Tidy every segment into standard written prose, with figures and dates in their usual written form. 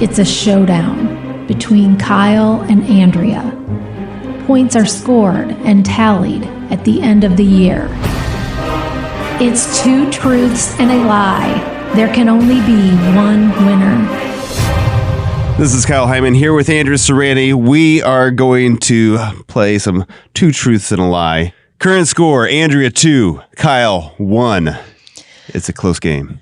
It's a showdown between Kyle and Andrea. Points are scored and tallied at the end of the year. It's 2 truths and a lie. There can only be one winner. This is Kyle Hyman here with Andrea Serrani. We are going to play some 2 truths and a lie. Current score, Andrea 2, Kyle 1. It's a close game.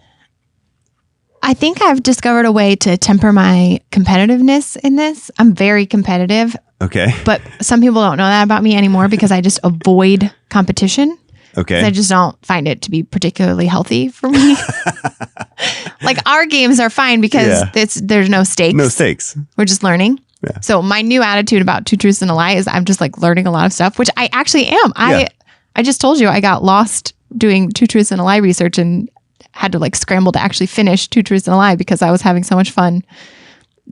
I think I've discovered a way to temper my competitiveness in this. I'm very competitive. Okay. But some people don't know that about me anymore because I just avoid competition. Okay. I just don't find it to be particularly healthy for me. Like our games are fine because there's no stakes. No stakes. We're just learning. Yeah. So my new attitude about 2 truths and a lie is I'm just like learning a lot of stuff, which I actually am. I just told you I got lost doing 2 truths and a lie research and had to like scramble to actually finish 2 truths and a lie because I was having so much fun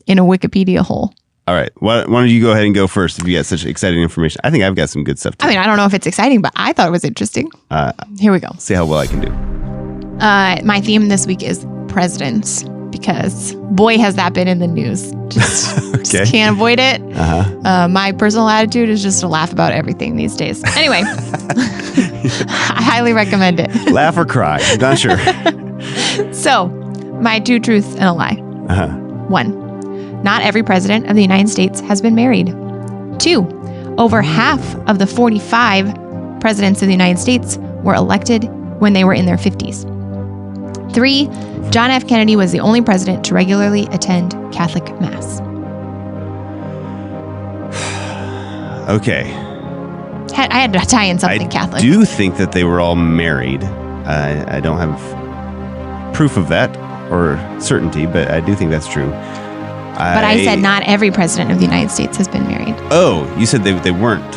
in a Wikipedia hole. All right. Why don't you go ahead and go first if you got such exciting information? I think I've got some good stuff too. I mean, I don't know if it's exciting, but I thought it was interesting. Here we go. See how well I can do. My theme this week is presidents because boy, has that been in the news. Just can't avoid it. My personal attitude is just to laugh about everything these days. Anyway, I highly recommend it. Laugh or cry. Not sure. So, my 2 truths and a lie. 1, not every president of the United States has been married. 2, over half of the 45 presidents of the United States were elected when they were in their 50s. 3, John F. Kennedy was the only president to regularly attend Catholic Mass. Okay. I had to tie in something Catholic. I do think that they were all married. I don't have proof of that or certainty, but I do think that's true. But I said not every president of the United States has been married. Oh, you said they weren't.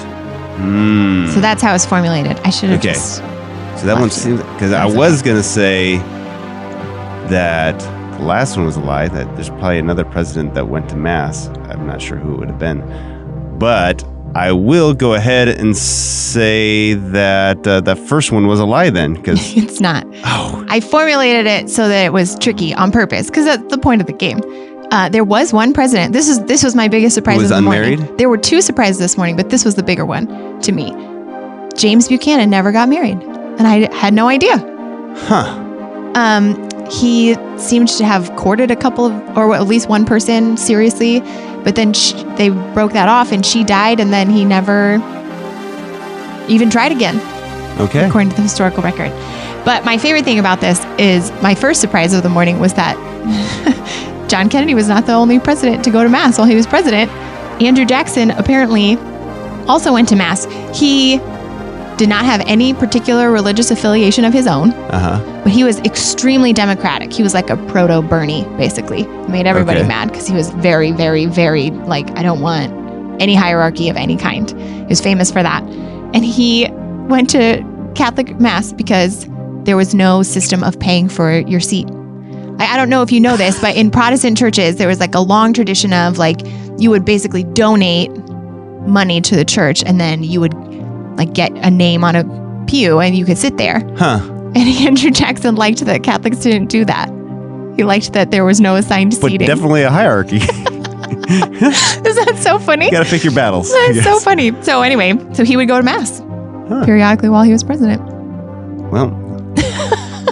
So that's how it's formulated. I should have just... So that one seems... Because I was going to say that the last one was a lie, that there's probably another president that went to Mass. I'm not sure who it would have been. But I will go ahead and say that that first one was a lie then. Because it's not. Oh. I formulated it so that it was tricky on purpose because that's the point of the game. There was one president. This was my biggest surprise of the morning. There were 2 surprises this morning, but this was the bigger one to me. James Buchanan never got married, and I had no idea. He seemed to have courted a couple of, or at least one person seriously, but then they broke that off, and she died, and then he never even tried again. Okay. According to the historical record. But my favorite thing about this is my first surprise of the morning was that John Kennedy was not the only president to go to Mass while he was president. Andrew Jackson apparently also went to Mass. He did not have any particular religious affiliation of his own, but he was extremely democratic. He was like a proto-Bernie, basically. Made everybody mad because he was very, very, very, like, I don't want any hierarchy of any kind. He was famous for that. And he went to Catholic Mass because there was no system of paying for your seat. I don't know if you know this, but in Protestant churches, there was like a long tradition of like, you would basically donate money to the church and then you would like get a name on a pew and you could sit there. And Andrew Jackson liked that Catholics didn't do that. He liked that there was no assigned seating. But definitely a hierarchy. Is that so funny? You got to pick your battles. That's so funny. So anyway, so he would go to Mass periodically while he was president. Well,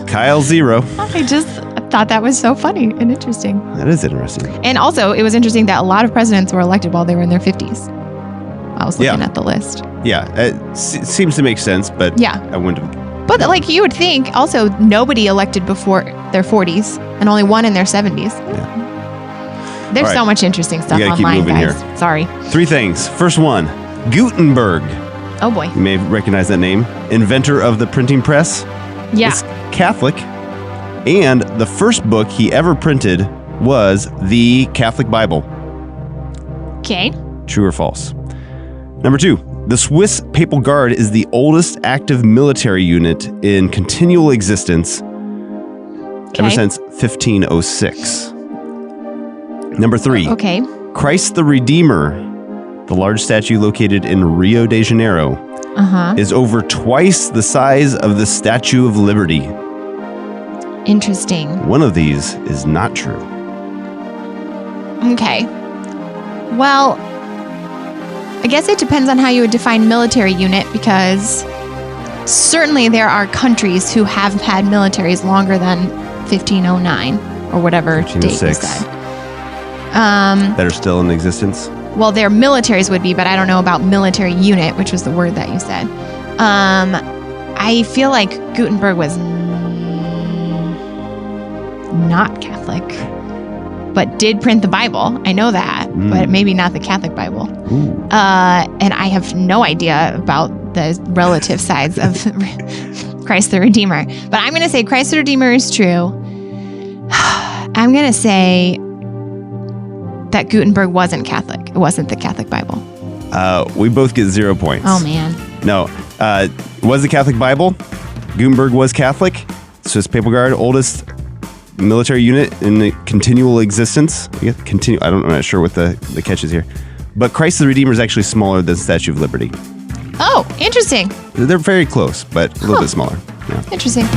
Kyle 0. I just thought that was so funny and interesting. That is interesting. And also, it was interesting that a lot of presidents were elected while they were in their 50s. I was looking at the list. Yeah, it seems to make sense, but I wouldn't have. But like you would think, also, nobody elected before their 40s and only one in their 70s. Yeah. There's so much interesting stuff online, guys. Here. Sorry. 3 things. First one, Gutenberg. Oh, boy. You may recognize that name. Inventor of the printing press. Yeah. He's Catholic. And the first book he ever printed was the Catholic Bible. Okay. True or false? Number 2, the Swiss Papal Guard is the oldest active military unit in continual existence ever since 1506. Number 3, Christ the Redeemer, the large statue located in Rio de Janeiro, is over twice the size of the Statue of Liberty. Interesting. One of these is not true. Okay. Well, I guess it depends on how you would define military unit, because certainly there are countries who have had militaries longer than 1509 or whatever date you 1506. said. That are still in existence? Well, their militaries would be, but I don't know about military unit, which was the word that you said. I feel like Gutenberg was not Catholic, but did print the Bible. I know that, but maybe not the Catholic Bible. And I have no idea about the relative size of Christ the Redeemer. But I'm going to say Christ the Redeemer is true. I'm going to say that Gutenberg wasn't Catholic. It wasn't the Catholic Bible. We both get 0 points. Oh, man. No. It was the Catholic Bible. Gutenberg was Catholic. Swiss Papal Guard, oldest military unit in the continual existence. I'm not sure what the catch is here. But Christ the Redeemer is actually smaller than Statue of Liberty. Oh, interesting. They're very close, but a little bit smaller. Yeah. Interesting.